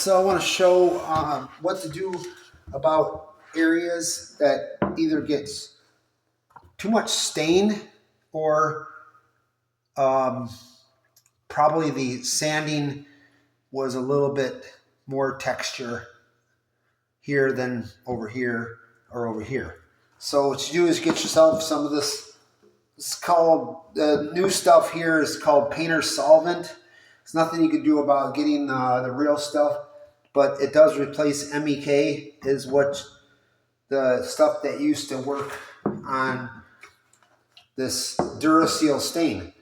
So I want to show what to do about areas that either gets too much stain or um, probably the sanding was a little bit more texture here than over here or over here. So what you do is get yourself some of this. It's called, the new stuff here is called painter solvent. There's nothing you can do about getting the real stuff, but it does replace MEK, is what the stuff that used to work on this Duraseal stain.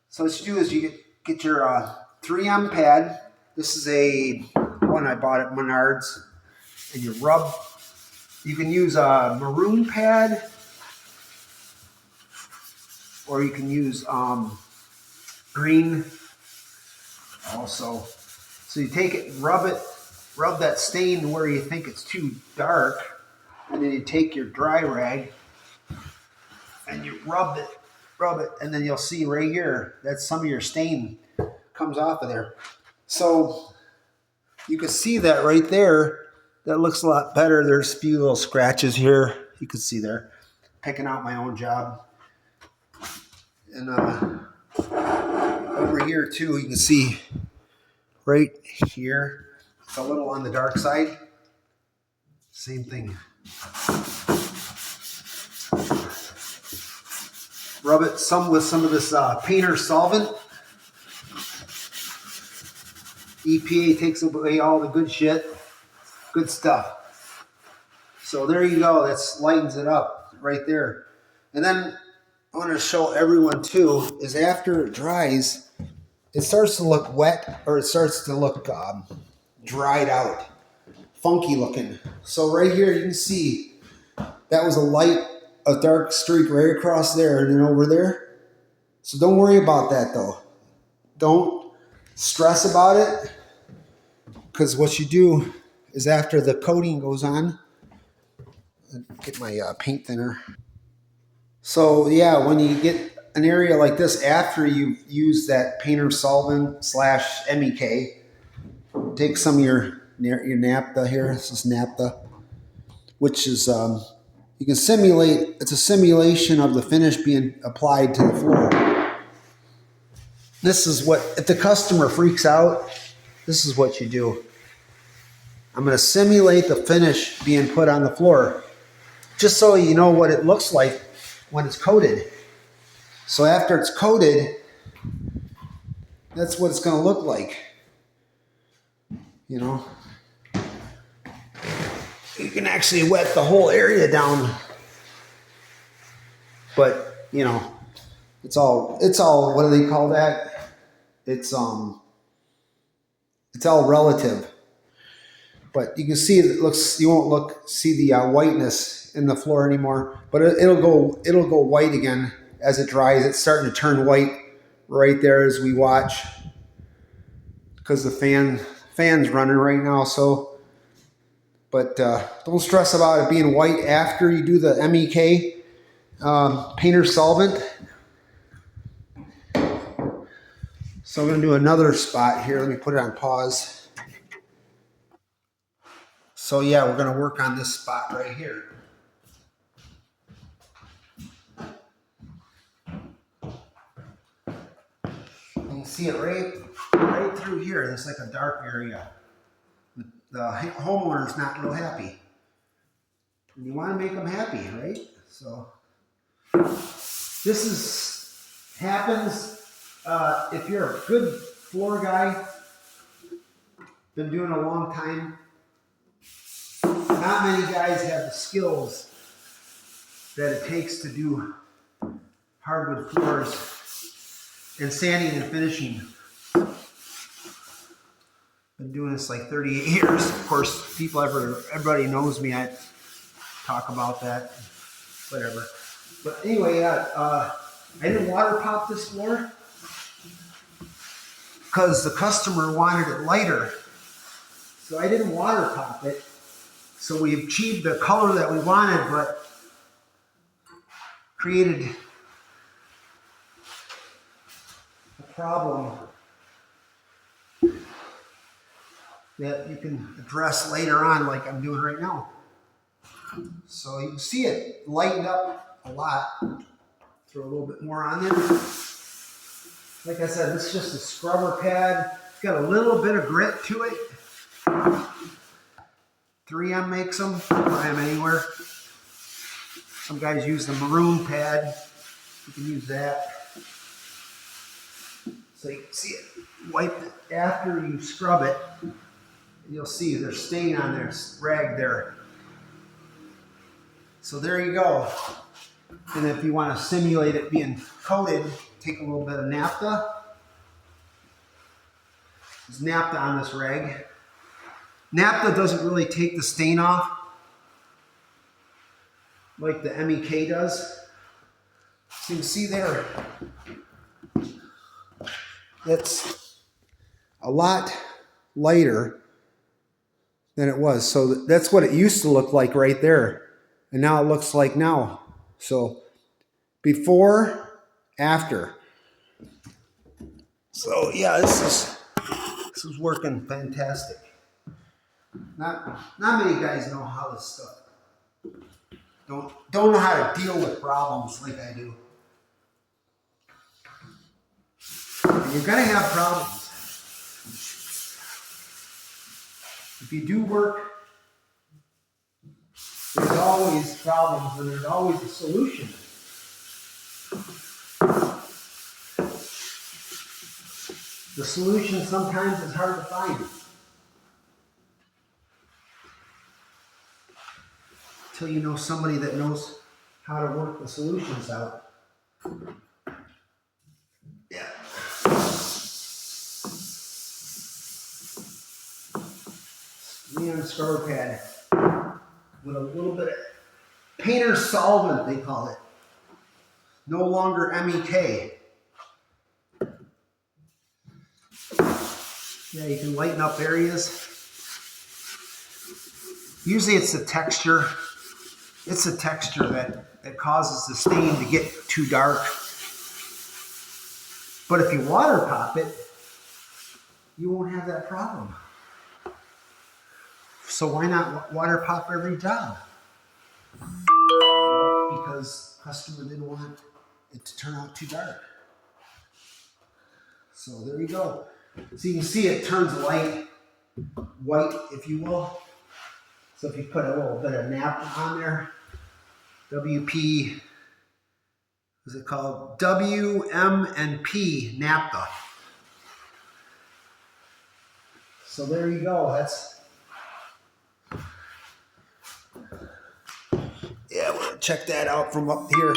So what you do is you get your 3M pad. This is a one I bought at Menards, and you rub. You can use a maroon pad, or you can use green also. So you take it, rub that stain where you think it's too dark, and then you take your dry rag and you rub it, and then you'll see right here that some of your stain comes off of there. So you can see that right there. That looks a lot better. There's a few little scratches here. You can see there. Picking out my own job. And over here too, you can see right here, it's a little on the dark side. Same thing. Rub it with some of this painter solvent. EPA takes away all the good shit. Good stuff. So there you go. That lightens it up right there. And then I want to show everyone too, is after it dries, it starts to look wet, or it starts to look dried out, funky looking. So right here you can see that was a dark streak right across there and then over there. So don't worry about that though. Don't stress about it, because what you do is after the coating goes on, get my paint thinner. So yeah, when you get an area like this after you've used that painter solvent / MEK, take some of your naphtha here. This is naphtha, which is you can simulate. It's a simulation of the finish being applied to the floor. This is what, if the customer freaks out, this is what you do. I'm going to simulate the finish being put on the floor, just so you know what it looks like when it's coated. So after it's coated, that's what it's going to look like. You know, you can actually wet the whole area down, but you know, it's all, what do they call that? It's all relative. But you can see it looks, you won't see the whiteness in the floor anymore, but it'll go white again as it dries. It's starting to turn white right there as we watch, because the fan's running right now. So, but don't stress about it being white after you do the MEK painter solvent. So I'm going to do another spot here. Let me put it on pause. So yeah, we're going to work on this spot right here. You can see it right through here. It's like a dark area. The homeowner's not real happy. You want to make them happy, right? So this happens if you're a good floor guy, been doing it a long time. Not many guys have the skills that it takes to do hardwood floors and sanding and finishing. Been doing this like 38 years. Of course, everybody knows me. I talk about that, whatever. But anyway, I didn't water pop this floor because the customer wanted it lighter. So I didn't water pop it. So we achieved the color that we wanted, but created a problem. that you can address later on like I'm doing right now. So you can see it lightened up a lot. Throw a little bit more on there. Like I said, this is just a scrubber pad. It's got a little bit of grit to it. 3M makes them. Buy them anywhere. Some guys use the maroon pad. You can use that. So you can see it. Wipe it after you scrub it. And you'll see there's stain on there, rag there. So there you go. And if you want to simulate it being coated, take a little bit of naphtha. There's naphtha on this rag. Naphtha doesn't really take the stain off like the MEK does. So you can see there, it's a lot lighter than it was. So that's what it used to look like right there. And now it looks like now. So before, after. So yeah, this is working fantastic. Not many guys know how this stuff. Don't know how to deal with problems like I do. And you're gonna have problems. If you do work, there's always problems and there's always a solution. The solution sometimes is hard to find. Until you know somebody that knows how to work the solutions out. Yeah. Neon scrubber pad with a little bit of painter's solvent, they call it. No longer MEK. Yeah, you can lighten up areas. Usually it's the texture. It's the texture that causes the stain to get too dark. But if you water pop it, you won't have that problem. So why not water pop every job? Because customer didn't want it to turn out too dark. So there you go. So you can see it turns light, white, if you will. So if you put a little bit of naphtha on there, WP, what is it called? WM&P naphtha. So there you go. Yeah, we're gonna check that out from up here.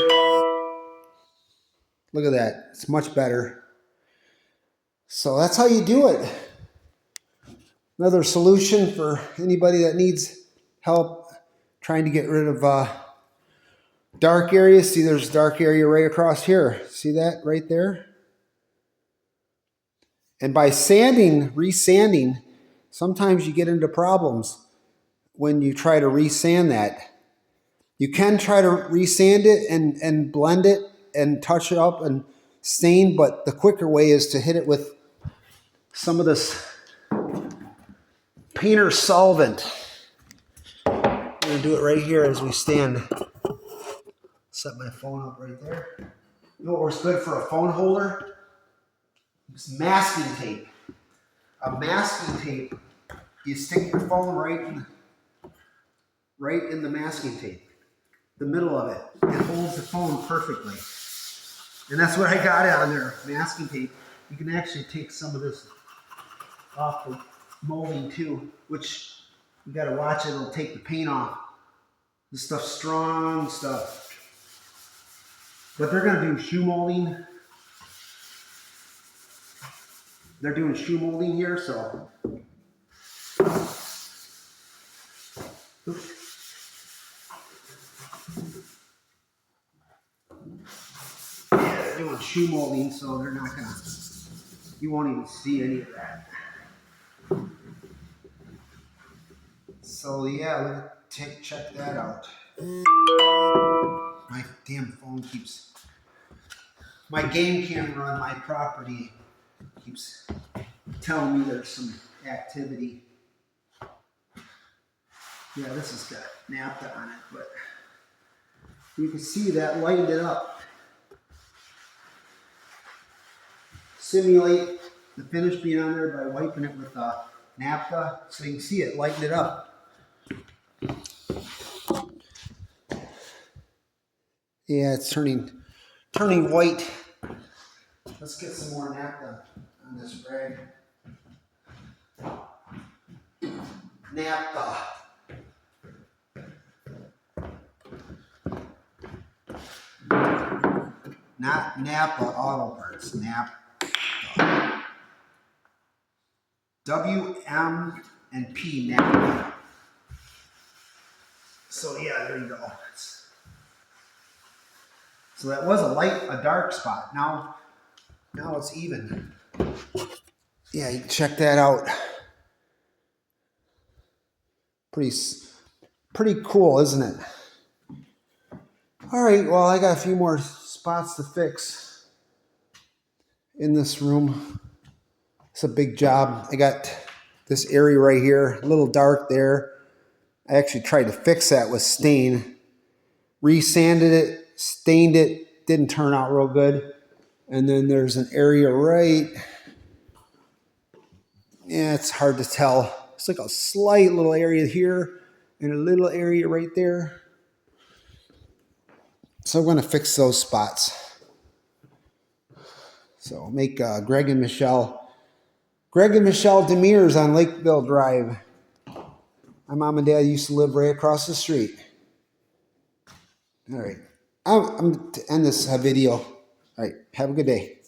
Look at that. It's much better. So that's how you do it. Another solution for anybody that needs help trying to get rid of dark areas. See, there's a dark area right across here. See that right there? And by sanding, resanding, sometimes you get into problems when you try to resand that. You can try to resand it and blend it and touch it up and stain, but the quicker way is to hit it with some of this painter's solvent. I'm gonna do it right here as we stand. Set my phone up right there. You know what works good for a phone holder? It's masking tape. A masking tape, you stick your phone right in the masking tape, the middle of it. It holds the phone perfectly. And that's what I got on there, masking tape. You can actually take some of this off the molding too, which you gotta watch it, it'll take the paint off. This stuff's strong stuff. But they're gonna do shoe molding. They're doing shoe molding here, so. Oops. Yeah, they're doing shoe molding, so they're not gonna, you won't even see any of that. So yeah, check that out. My damn phone keeps, my game camera on my property keeps telling me there's some activity. Yeah, this has got naphtha on it, but you can see that lightened it up. Simulate the finish being on there by wiping it with naphtha, so you can see it lighten it up. Yeah, it's turning white. Let's get some more naphtha on this rag. Naphtha. Not Napa Auto Parts, Naphtha. W-M-P, Naphtha. So yeah, there you go. So that was a dark spot. Now it's even. Yeah, you can check that out. Pretty cool, isn't it? All right, well, I got a few more spots to fix in this room. It's a big job. I got this area right here, a little dark there. I actually tried to fix that with stain. Resanded it, stained it, didn't turn out real good. And then there's an area right, yeah, it's hard to tell. It's like a slight little area here and a little area right there. So I'm going to fix those spots. So make Greg and Michelle Demers on Lakeville Drive. My mom and dad used to live right across the street. All right. I'm to end this video. All right. Have a good day.